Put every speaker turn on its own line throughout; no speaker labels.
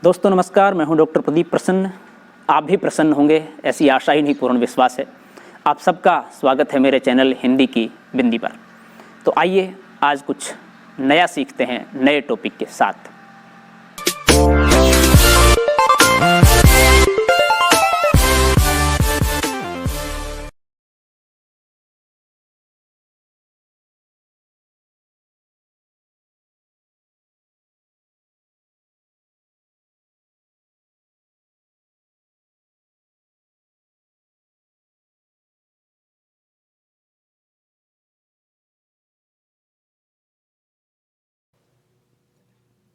दोस्तों नमस्कार, मैं हूं डॉक्टर प्रदीप प्रसन्न। आप भी प्रसन्न होंगे ऐसी आशा ही नहीं, पूर्ण विश्वास है। आप सबका स्वागत है मेरे चैनल हिंदी की बिंदी पर। तो आइए आज कुछ नया सीखते हैं नए टॉपिक के साथ।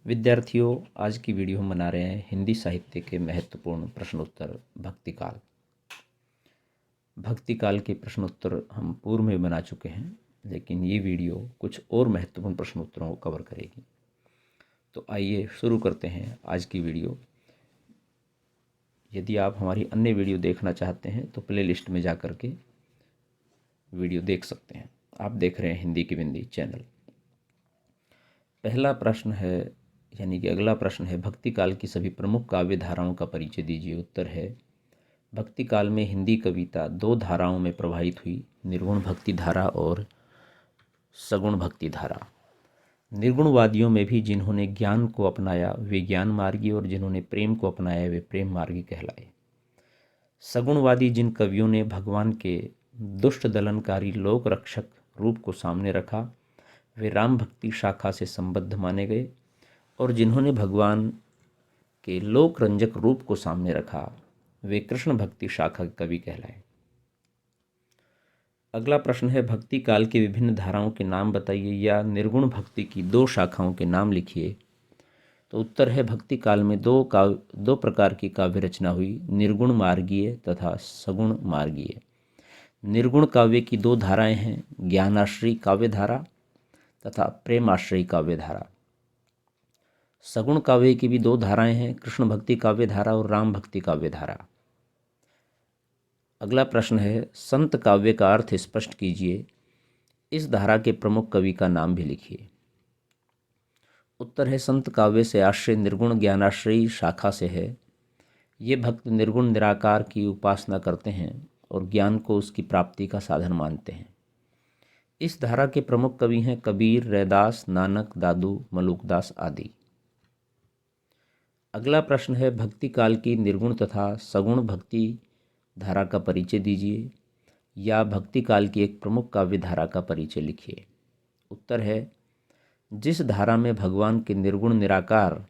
विद्यार्थियों, आज की वीडियो हम बना रहे हैं हिंदी साहित्य के महत्वपूर्ण प्रश्नोत्तर भक्तिकाल। भक्तिकाल के प्रश्नोत्तर हम पूर्व में बना चुके हैं, लेकिन ये वीडियो कुछ और महत्वपूर्ण प्रश्नोत्तरों को कवर करेगी। तो आइए शुरू करते हैं आज की वीडियो। यदि आप हमारी अन्य वीडियो देखना चाहते हैं तो प्ले लिस्ट में जा कर के वीडियो देख सकते हैं। आप देख रहे हैं हिंदी की बिंदी चैनल। पहला प्रश्न है, यानी कि अगला प्रश्न है, भक्ति काल की सभी प्रमुख काव्य धाराओं का परिचय दीजिए। उत्तर है, भक्ति काल में हिंदी कविता दो धाराओं में प्रवाहित हुई, निर्गुण भक्ति धारा और सगुण भक्ति धारा। निर्गुणवादियों में भी जिन्होंने ज्ञान को अपनाया वे ज्ञान मार्गी और जिन्होंने प्रेम को अपनाया वे प्रेम मार्गी कहलाए। सगुणवादी जिन कवियों ने भगवान के दुष्ट दलनकारी लोक रक्षक रूप को सामने रखा वे राम भक्ति शाखा से संबद्ध माने गए, और जिन्होंने भगवान के लोक रंजक रूप को सामने रखा वे कृष्ण भक्ति शाखा के कवि कहलाए। अगला प्रश्न है, भक्ति काल के विभिन्न धाराओं के नाम बताइए या निर्गुण भक्ति की दो शाखाओं के नाम लिखिए। तो उत्तर है, भक्ति काल में दो प्रकार की काव्य रचना हुई, निर्गुण मार्गीय तथा सगुण मार्गीय। निर्गुण काव्य की दो धाराएं हैं, ज्ञानाश्रयी काव्य धारा तथा प्रेमाश्रयी काव्य धारा। सगुण काव्य की भी दो धाराएं हैं, कृष्ण भक्ति काव्य धारा और राम भक्ति काव्य धारा। अगला प्रश्न है, संत काव्य का अर्थ स्पष्ट कीजिए, इस धारा के प्रमुख कवि का नाम भी लिखिए। उत्तर है, संत काव्य से आश्रय निर्गुण ज्ञानाश्रयी शाखा से है। ये भक्त निर्गुण निराकार की उपासना करते हैं और ज्ञान को उसकी प्राप्ति का साधन मानते हैं। इस धारा के प्रमुख कवि हैं कबीर, रैदास, नानक, दादू, मलूकदास आदि। अगला प्रश्न है, भक्ति काल की निर्गुण तथा सगुण भक्ति धारा का परिचय दीजिए या भक्ति काल की एक प्रमुख काव्य धारा का परिचय लिखिए। उत्तर है, जिस धारा में भगवान के निर्गुण निराकार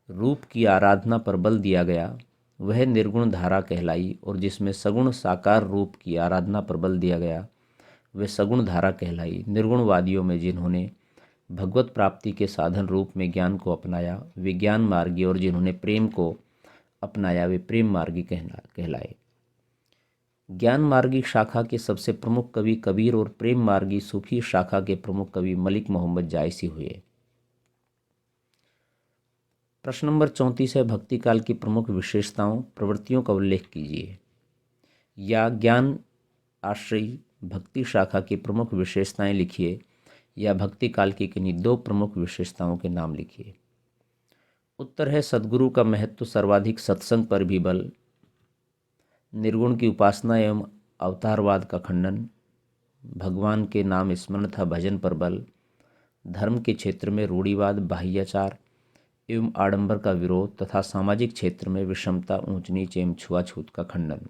रूप की आराधना पर बल दिया गया वह निर्गुण धारा कहलाई, और जिसमें सगुण साकार रूप की आराधना पर बल दिया गया वह सगुण धारा कहलाई। निर्गुणवादियों में जिन्होंने भगवत प्राप्ति के साधन रूप में ज्ञान को अपनाया वे ज्ञान मार्गी, और जिन्होंने प्रेम को अपनाया वे प्रेम मार्गी कहलाए। ज्ञान मार्गी शाखा के सबसे प्रमुख कवि कबीर और प्रेम मार्गी सूफी शाखा के प्रमुख कवि मलिक मोहम्मद जायसी हुए। प्रश्न नंबर 34 है, भक्ति काल की प्रमुख विशेषताओं प्रवृत्तियों का उल्लेख कीजिए या ज्ञान आश्रयी भक्ति शाखा की प्रमुख विशेषताएं लिखिए या भक्ति काल की किन्हीं दो प्रमुख विशेषताओं के नाम लिखिए। उत्तर है, सद्गुरु का महत्व सर्वाधिक, सत्संग पर भी बल, निर्गुण की उपासना एवं अवतारवाद का खंडन, भगवान के नाम स्मरण तथा भजन पर बल, धर्म के क्षेत्र में रूढ़िवाद, बाह्याचार एवं आडंबर का विरोध तथा सामाजिक क्षेत्र में विषमता, ऊंच नीच एवं छुआछूत का खंडन।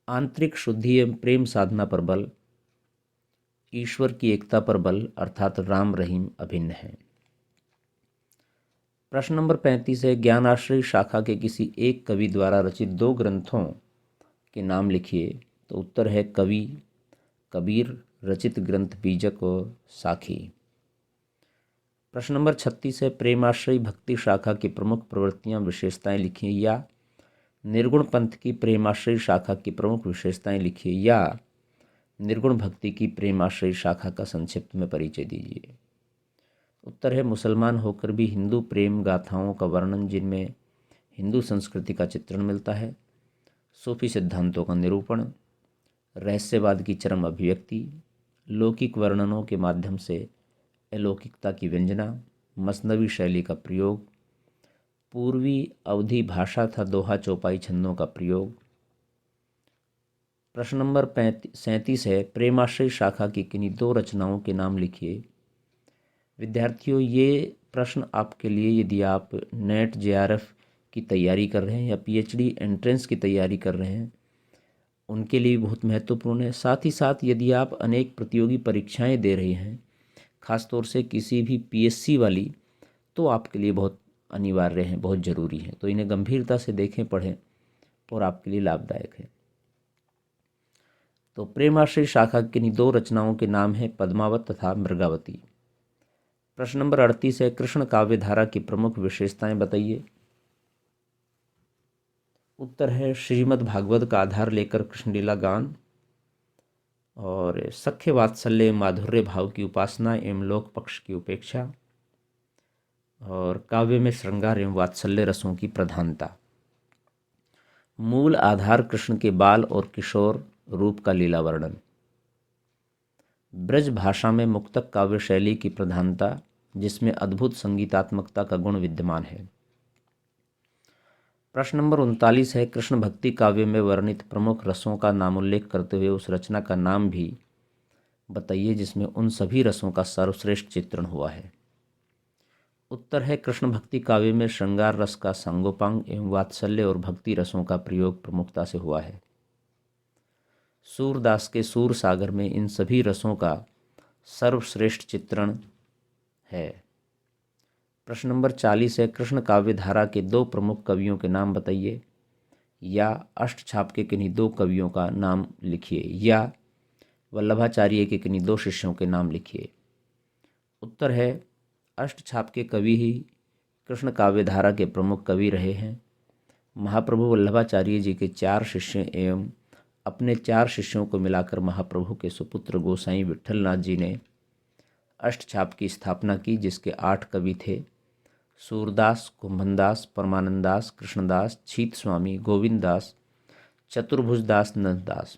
आंतरिक शुद्धि एवं प्रेम साधना पर बल, ईश्वर की एकता पर बल अर्थात राम रहीम अभिन्न है। प्रश्न नंबर 35 है, ज्ञानाश्रयी शाखा के किसी एक कवि द्वारा रचित दो ग्रंथों के नाम लिखिए। तो उत्तर है, कबीर रचित ग्रंथ बीजक और साखी। प्रश्न नंबर 36 है, प्रेमाश्रयी भक्ति शाखा की प्रमुख प्रवृत्तियां विशेषताएं लिखिए या निर्गुण पंथ की प्रेमाश्रयी शाखा की प्रमुख विशेषताएं लिखिए या निर्गुण भक्ति की प्रेमाश्रयी शाखा का संक्षिप्त में परिचय दीजिए। उत्तर है, मुसलमान होकर भी हिंदू प्रेम गाथाओं का वर्णन जिनमें हिंदू संस्कृति का चित्रण मिलता है, सूफी सिद्धांतों का निरूपण, रहस्यवाद की चरम अभिव्यक्ति, लौकिक वर्णनों के माध्यम से अलौकिकता की व्यंजना, मसनवी शैली का प्रयोग, पूर्वी अवधि भाषा था दोहा चौपाई छंदों का प्रयोग। प्रश्न नंबर 37 है, प्रेमाश्रय शाखा की किन्हीं दो रचनाओं के नाम लिखिए। विद्यार्थियों, ये प्रश्न आपके लिए यदि आप नेट जेआरएफ की तैयारी कर रहे हैं या पीएचडी एंट्रेंस की तैयारी कर रहे हैं उनके लिए बहुत महत्वपूर्ण है। साथ ही साथ यदि आप अनेक प्रतियोगी परीक्षाएं दे रहे हैं, खासतौर से किसी भी पीएससी वाली, तो आपके लिए बहुत अनिवार्य है, बहुत ज़रूरी है। तो इन्हें गंभीरता से देखें, पढ़ें और आपके लिए लाभदायक है। तो प्रेमाश्रय शाखा की किन्हीं दो रचनाओं के नाम हैं पद्मावत तथा मृगावती। प्रश्न नंबर 38 है, कृष्ण काव्य धारा की प्रमुख विशेषताएं बताइए। उत्तर है श्रीमद् भागवत का आधार लेकर कृष्णलीला गान, और सख्य वात्सल्य माधुर्य भाव की उपासना एवं लोक पक्ष की उपेक्षा, और काव्य में श्रृंगार एवं वात्सल्य रसों की प्रधानता। मूल आधार कृष्ण के बाल और किशोर रूप का लीला वर्णन। ब्रज भाषा में मुक्तक काव्य शैली की प्रधानता, जिसमें अद्भुत संगीतात्मकता का गुण विद्यमान है। प्रश्न नंबर 39 है, कृष्ण भक्ति काव्य में वर्णित प्रमुख रसों का नामोल्लेख करते हुए उस रचना का नाम भी बताइए जिसमें उन सभी रसों का सर्वश्रेष्ठ चित्रण हुआ है। उत्तर है कृष्ण भक्ति काव्य में श्रृंगार रस का सांगोपांग एवं वात्सल्य और भक्ति रसों का प्रयोग प्रमुखता से हुआ है। सूरदास के सूर सागर में इन सभी रसों का सर्वश्रेष्ठ चित्रण है। प्रश्न नंबर 40 है, कृष्ण काव्य धारा के दो प्रमुख कवियों के नाम बताइए, या अष्टछाप के किन्हीं दो कवियों का नाम लिखिए, या वल्लभाचार्य के किन्हीं दो शिष्यों के नाम लिखिए। उत्तर है अष्टछाप के कवि ही कृष्ण काव्य धारा के प्रमुख कवि रहे हैं। महाप्रभु वल्लभाचार्य जी के 4 शिष्य एवं अपने 4 शिष्यों को मिलाकर महाप्रभु के सुपुत्र गोसाई विट्ठलनाथ जी ने अष्टछाप की स्थापना की, जिसके 8 कवि थे, सूरदास, कुंभनदास, परमानंदास, कृष्णदास, छीत स्वामी, गोविंददास, चतुर्भुजदास, नंददास।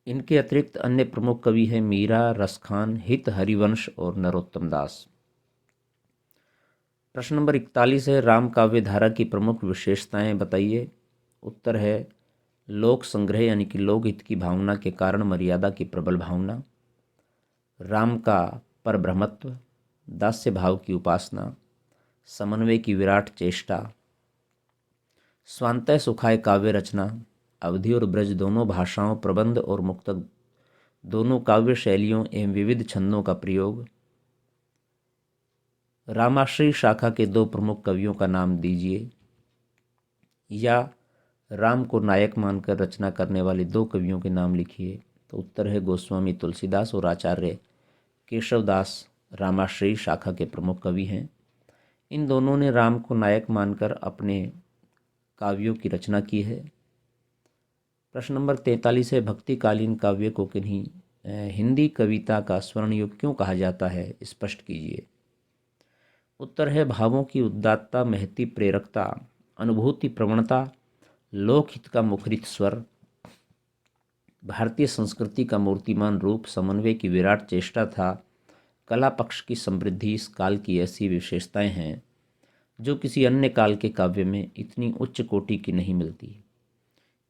इनके अतिरिक्त अन्य प्रमुख कवि हैं मीरा, रसखान, हित हरिवंश और नरोत्तम दास। प्रश्न नंबर 41 है, राम काव्य धारा की प्रमुख विशेषताएं बताइए। उत्तर है लोक संग्रह यानी कि लोकहित की भावना के कारण मर्यादा की प्रबल भावना, राम का परब्रह्मत्व, दास्य भाव की उपासना, समन्वय की विराट चेष्टा, स्वांतः सुखाय काव्य रचना, अवधि और ब्रज दोनों भाषाओं, प्रबंध और मुक्तक दोनों काव्य शैलियों एवं विविध छंदों का प्रयोग। रामाश्रय शाखा के दो प्रमुख कवियों का नाम दीजिए, या राम को नायक मानकर रचना करने वाले दो कवियों के नाम लिखिए। तो उत्तर है गोस्वामी तुलसीदास और आचार्य केशवदास रामाश्रय शाखा के प्रमुख कवि हैं। इन दोनों ने राम को नायक मानकर अपने काव्यों की रचना की है। प्रश्न नंबर 43 है, भक्तिकालीन काव्य को किन्हीं हिंदी कविता का स्वर्ण युग क्यों कहा जाता है, स्पष्ट कीजिए। उत्तर है भावों की उदात्तता, महती प्रेरकता, अनुभूति प्रवणता, लोकहित का मुखरित स्वर, भारतीय संस्कृति का मूर्तिमान रूप, समन्वय की विराट चेष्टा था, कला पक्ष की समृद्धि इस काल की ऐसी विशेषताएं हैं जो किसी अन्य काल के काव्य में इतनी उच्च कोटि की नहीं मिलती।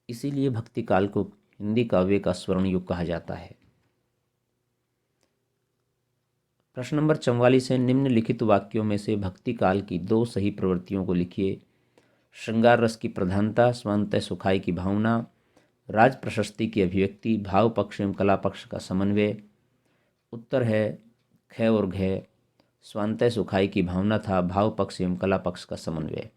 इसीलिए भक्ति काल को हिंदी काव्य का स्वर्ण युग कहा जाता है। प्रश्न नंबर 44 है, निम्नलिखित वाक्यों में से भक्ति काल की दो सही प्रवृत्तियों को लिखिए। श्रृंगार रस की प्रधानता, स्वांतः सुखाई की भावना, राज प्रशस्ति की अभिव्यक्ति, भाव पक्ष एवं कला पक्ष का समन्वय। उत्तर है ख और घ, स्वांतः सुखाई की भावना था, भाव पक्ष एवं कला पक्ष का समन्वय।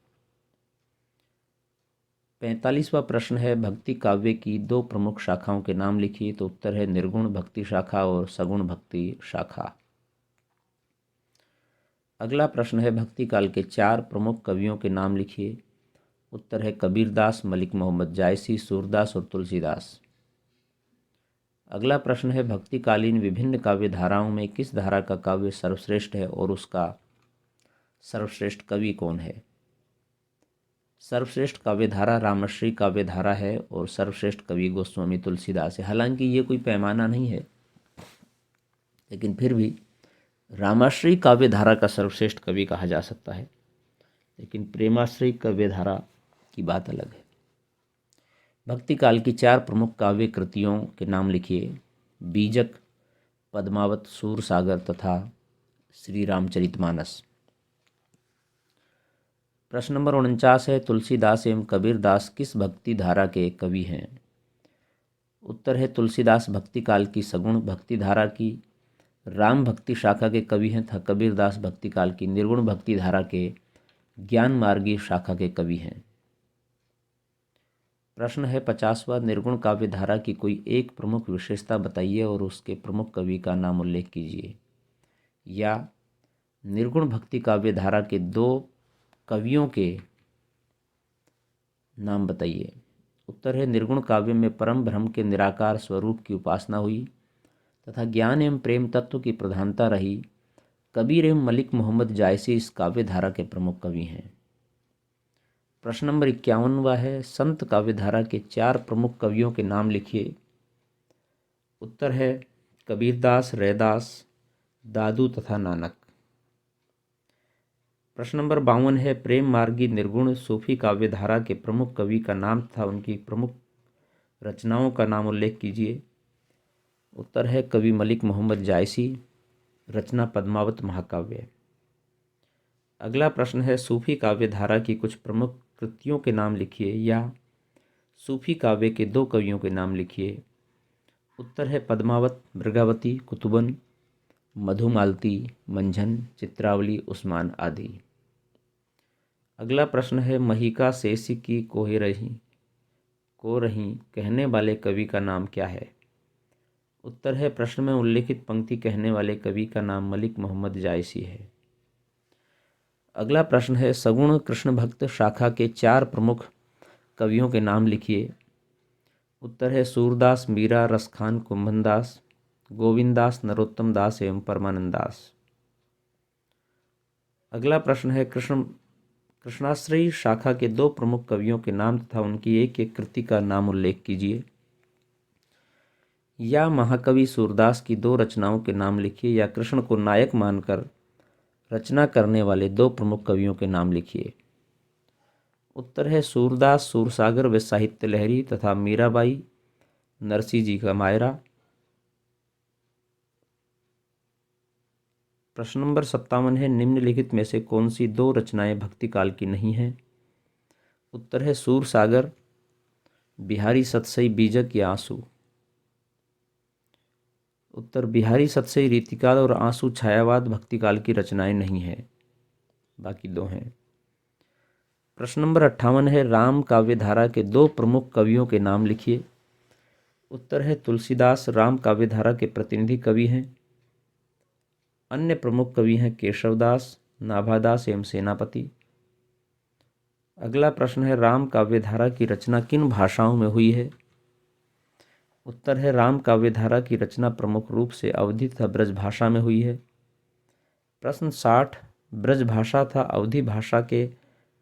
45वां प्रश्न है, भक्ति काव्य की दो प्रमुख शाखाओं के नाम लिखिए। तो उत्तर है निर्गुण भक्ति शाखा और सगुण भक्ति शाखा। अगला प्रश्न है, भक्ति काल के 4 प्रमुख कवियों के नाम लिखिए। उत्तर है कबीरदास, मलिक मोहम्मद जायसी, सूरदास और तुलसीदास। अगला प्रश्न है, भक्तिकालीन विभिन्न काव्य धाराओं में किस धारा का काव्य सर्वश्रेष्ठ है और उसका सर्वश्रेष्ठ कवि कौन है। सर्वश्रेष्ठ काव्य धारा रामश्री काव्य धारा है और सर्वश्रेष्ठ कवि गोस्वामी तुलसीदास है। हालांकि ये कोई पैमाना नहीं है, लेकिन फिर भी रामाश्री काव्य धारा का सर्वश्रेष्ठ कवि कहा जा सकता है। लेकिन प्रेमाश्रयी काव्यधारा की बात अलग है। भक्ति काल की 4 प्रमुख काव्य कृतियों के नाम लिखिए। बीजक, पद्मावत, सूरसागर तथा श्री रामचरितमानस। प्रश्न नंबर 49 है, तुलसीदास एवं कबीरदास किस भक्ति धारा के कवि हैं? उत्तर है तुलसीदास भक्ति काल की सगुण भक्ति धारा की राम भक्ति शाखा के कवि हैं तथा कबीरदास भक्ति काल की निर्गुण भक्ति धारा के ज्ञान मार्गी शाखा के कवि हैं। प्रश्न है 50वां, निर्गुण काव्य धारा की कोई एक प्रमुख विशेषता बताइए और उसके प्रमुख कवि का नाम उल्लेख कीजिए। या निर्गुण भक्ति काव्य धारा के 2 कवियों के नाम बताइए। उत्तर है निर्गुण काव्य में परम ब्रह्म के निराकार स्वरूप की उपासना हुई तथा ज्ञान एवं प्रेम तत्व की प्रधानता रही। कबीर एवं मलिक मोहम्मद जायसी इस काव्य धारा के प्रमुख कवि हैं। प्रश्न नंबर 51वां है, संत काव्य धारा के 4 प्रमुख कवियों के नाम लिखिए। उत्तर है कबीरदास, रैदास, दादू तथा नानक। प्रश्न नंबर 52 है, प्रेम मार्गी निर्गुण सूफी काव्य धारा के प्रमुख कवि का नाम तथा उनकी प्रमुख रचनाओं का नाम उल्लेख कीजिए। उत्तर है कवि मलिक मोहम्मद जायसी, रचना पद्मावत महाकाव्य। अगला प्रश्न है, सूफी काव्य धारा की कुछ प्रमुख कृतियों के नाम लिखिए या सूफी काव्य के 2 कवियों के नाम लिखिए। उत्तर है पद्मावत, मृगावती, कुतुबन, मधुमालती, मंझन, चित्रावली, उस्मान आदि। अगला प्रश्न है, महिका शेषी की को रही कहने वाले कवि का नाम क्या है? उत्तर है प्रश्न में उल्लेखित पंक्ति कहने वाले कवि का नाम मलिक मोहम्मद जायसी है। अगला प्रश्न है, सगुण कृष्ण भक्त शाखा के 4 प्रमुख कवियों के नाम लिखिए। उत्तर है सूरदास, मीरा, रसखान, कुंभनदास, गोविंददास, नरोत्तम दास एवं परमानंद दास। अगला प्रश्न है, कृष्णाश्रयी शाखा के 2 प्रमुख कवियों के नाम तथा उनकी एक एक कृति का नाम उल्लेख कीजिए। या महाकवि सूरदास की 2 रचनाओं के नाम लिखिए या कृष्ण को नायक मानकर रचना करने वाले 2 प्रमुख कवियों के नाम लिखिए। उत्तर है सूरदास, सूरसागर व साहित्य लहरी तथा मीराबाई, नरसिंह जी का मायरा। प्रश्न नंबर 57 है, निम्नलिखित में से कौन सी 2 रचनाएं भक्ति काल की नहीं हैं? उत्तर है सूरसागर, बिहारी सतसई, बीजक या आंसू। उत्तर बिहारी सतसई रीतिकाल और आंसू छायावाद भक्तिकाल की रचनाएं नहीं है, बाकी 2 हैं। प्रश्न नंबर 58 है, राम काव्य धारा के 2 प्रमुख कवियों के नाम लिखिए। उत्तर है तुलसीदास राम काव्य धारा के प्रतिनिधि कवि हैं। अन्य प्रमुख कवि हैं केशवदास, नाभादास एवं सेनापति। अगला प्रश्न है, राम काव्य धारा की रचना किन भाषाओं में हुई है? उत्तर है राम काव्य धारा की रचना प्रमुख रूप से अवधी तथा ब्रज भाषा में हुई है। प्रश्न 60, ब्रज भाषा तथा अवधी भाषा के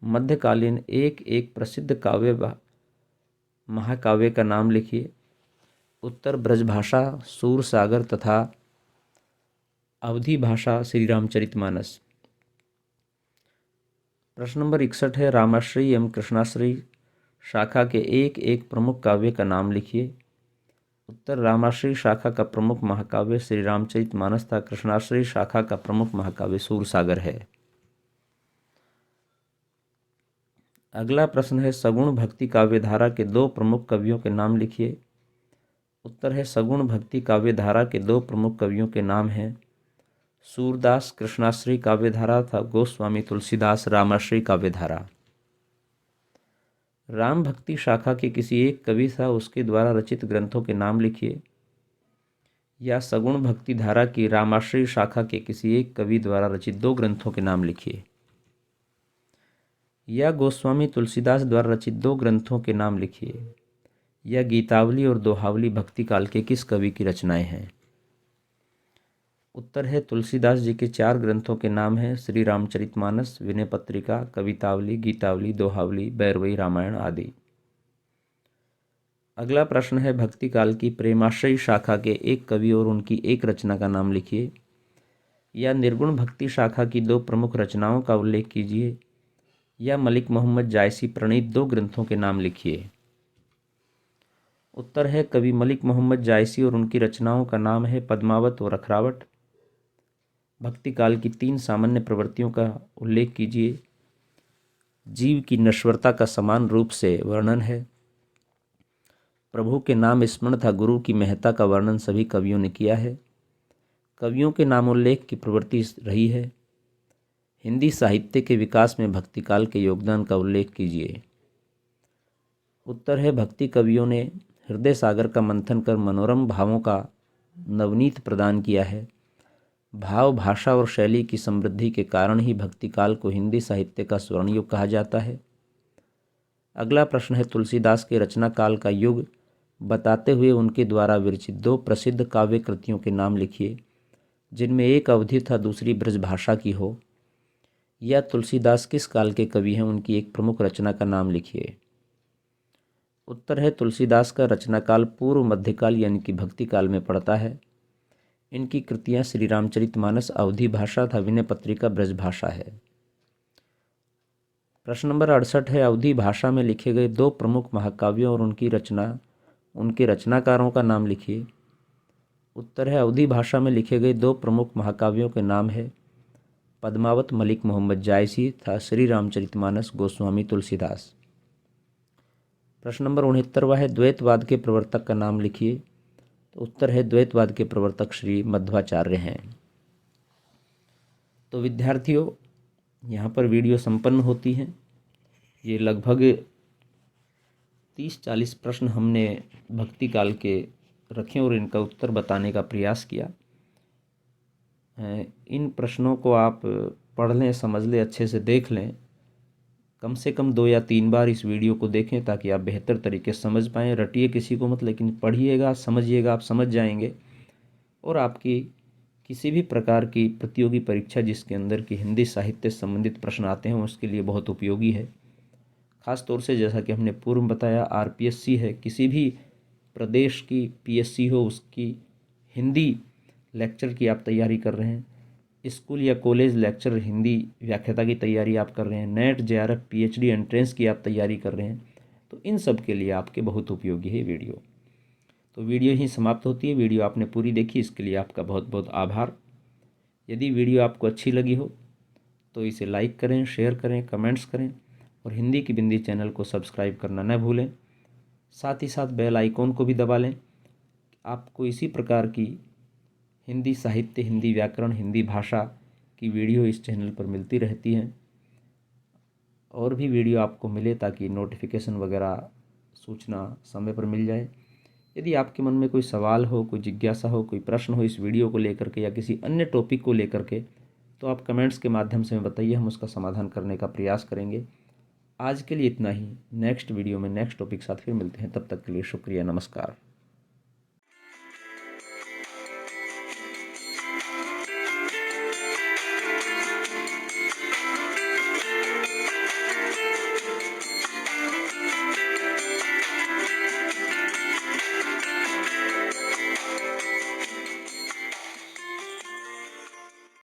मध्यकालीन एक प्रसिद्ध काव्य महाकाव्य का नाम लिखिए। उत्तर ब्रजभाषा सूरसागर तथा अवधी भाषा श्री रामचरितमानस। प्रश्न नंबर 61 है, रामाश्रयी एवं कृष्णाश्रयी शाखा के एक प्रमुख काव्य का नाम लिखिए। उत्तर रामाश्रयी शाखा का प्रमुख महाकाव्य श्री रामचरितमानस तथा कृष्णाश्रयी शाखा का प्रमुख महाकाव्य सूरसागर है। अगला प्रश्न है, सगुण भक्ति काव्य धारा के 2 प्रमुख कवियों के नाम लिखिए। उत्तर है सगुण भक्ति काव्य धारा के 2 प्रमुख कवियों के नाम हैं सूरदास कृष्णाश्रयी काव्य धारा तथा गोस्वामी तुलसीदास रामाश्रयी काव्य धारा। राम भक्ति शाखा के किसी एक कवि तथा उसके द्वारा रचित ग्रंथों के नाम लिखिए। या सगुण भक्ति धारा की रामाश्रयी शाखा के किसी एक कवि द्वारा रचित 2 ग्रंथों के नाम लिखिए। या गोस्वामी तुलसीदास द्वारा रचित 2 ग्रंथों के नाम लिखिए। या गीतावली और दोहावली भक्ति काल के किस कवि की रचनाएं हैं? उत्तर है तुलसीदास जी के 4 ग्रंथों के नाम हैं श्री रामचरितमानस, विनय पत्रिका, कवितावली, गीतावली, दोहावली, भैरवी रामायण आदि। अगला प्रश्न है, भक्ति काल की प्रेमाश्रयी शाखा के एक कवि और उनकी एक रचना का नाम लिखिए। या निर्गुण भक्ति शाखा की 2 प्रमुख रचनाओं का उल्लेख कीजिए। या मलिक मोहम्मद जायसी प्रणीत 2 ग्रंथों के नाम लिखिए। उत्तर है कवि मलिक मोहम्मद जायसी और उनकी रचनाओं का नाम है पद्मावत और अखरावट। भक्ति काल की 3 सामान्य प्रवृत्तियों का उल्लेख कीजिए। जीव की नश्वरता का समान रूप से वर्णन है। प्रभु के नाम स्मरण तथा गुरु की महत्ता का वर्णन सभी कवियों ने किया है। कवियों के नामोल्लेख की प्रवृत्ति रही है। हिंदी साहित्य के विकास में भक्ति काल के योगदान का उल्लेख कीजिए। उत्तर है भक्ति कवियों ने हृदय सागर का मंथन कर मनोरम भावों का नवनीत प्रदान किया है। भाव, भाषा और शैली की समृद्धि के कारण ही भक्ति काल को हिंदी साहित्य का स्वर्ण युग कहा जाता है। अगला प्रश्न है तुलसीदास के रचना काल का युग बताते हुए उनके द्वारा विरचित 2 प्रसिद्ध काव्य कृतियों के नाम लिखिए, जिनमें एक अवधि तथा दूसरी ब्रजभाषा की हो। या तुलसीदास किस काल के कवि हैं, उनकी एक प्रमुख रचना का नाम लिखिए। उत्तर है तुलसीदास का रचना काल पूर्व मध्यकाल यानी कि भक्ति काल में पड़ता है। इनकी कृतियां श्री रामचरितमानस अवधी भाषा तथा विनय पत्रिका ब्रजभाषा है। प्रश्न नंबर 68 है अवधी भाषा में लिखे गए 2 प्रमुख महाकाव्यों और उनके रचनाकारों का नाम लिखिए। उत्तर है अवधी भाषा में लिखे गए 2 प्रमुख महाकाव्यों के नाम है पद्मावत मलिक मोहम्मद जायसी तथा श्री रामचरितमानस गोस्वामी तुलसीदास। प्रश्न नंबर 69 है द्वैतवाद के प्रवर्तक का नाम लिखिए। तो उत्तर है द्वैतवाद के प्रवर्तक श्री मध्वाचार्य हैं। तो विद्यार्थियों, यहाँ पर वीडियो संपन्न होती है। ये लगभग 30-40 प्रश्न हमने भक्ति काल के रखे और इनका उत्तर बताने का प्रयास किया। इन प्रश्नों को आप पढ़ लें, समझ लें, अच्छे से देख लें। कम से कम 2 या 3 बार इस वीडियो को देखें ताकि आप बेहतर तरीके से समझ पाएँ। रटिए किसी को मत, लेकिन पढ़िएगा, समझिएगा, आप समझ जाएंगे और आपकी किसी भी प्रकार की प्रतियोगी परीक्षा जिसके अंदर की हिंदी साहित्य से संबंधित प्रश्न आते हैं उसके लिए बहुत उपयोगी है। ख़ास तौर से जैसा कि हमने पूर्व में बताया, आरपीएससी है, किसी भी प्रदेश की पीएससी हो, उसकी हिंदी लेक्चर की आप तैयारी कर रहे हैं, स्कूल या कॉलेज लेक्चर हिंदी व्याख्याता की तैयारी आप कर रहे हैं, नेट जेआरएफ पीएचडी एंट्रेंस की आप तैयारी कर रहे हैं, तो इन सब के लिए आपके बहुत उपयोगी है वीडियो। तो वीडियो ही समाप्त होती है। वीडियो आपने पूरी देखी, इसके लिए आपका बहुत बहुत आभार। यदि वीडियो आपको अच्छी लगी हो तो इसे लाइक करें, शेयर करें, कमेंट्स करें और हिंदी की बिंदी चैनल को सब्सक्राइब करना न भूलें। साथ ही साथ बेल आइकॉन को भी दबा लें। आपको इसी प्रकार की हिंदी साहित्य, हिंदी व्याकरण, हिंदी भाषा की वीडियो इस चैनल पर मिलती रहती हैं। और भी वीडियो आपको मिले ताकि नोटिफिकेशन वगैरह सूचना समय पर मिल जाए। यदि आपके मन में कोई सवाल हो, कोई जिज्ञासा हो, कोई प्रश्न हो इस वीडियो को लेकर के या किसी अन्य टॉपिक को लेकर के, तो आप कमेंट्स के माध्यम से हमें बताइए, हम उसका समाधान करने का प्रयास करेंगे। आज के लिए इतना ही। नेक्स्ट वीडियो में नेक्स्ट टॉपिक साथ फिर मिलते हैं। तब तक के लिए शुक्रिया, नमस्कार।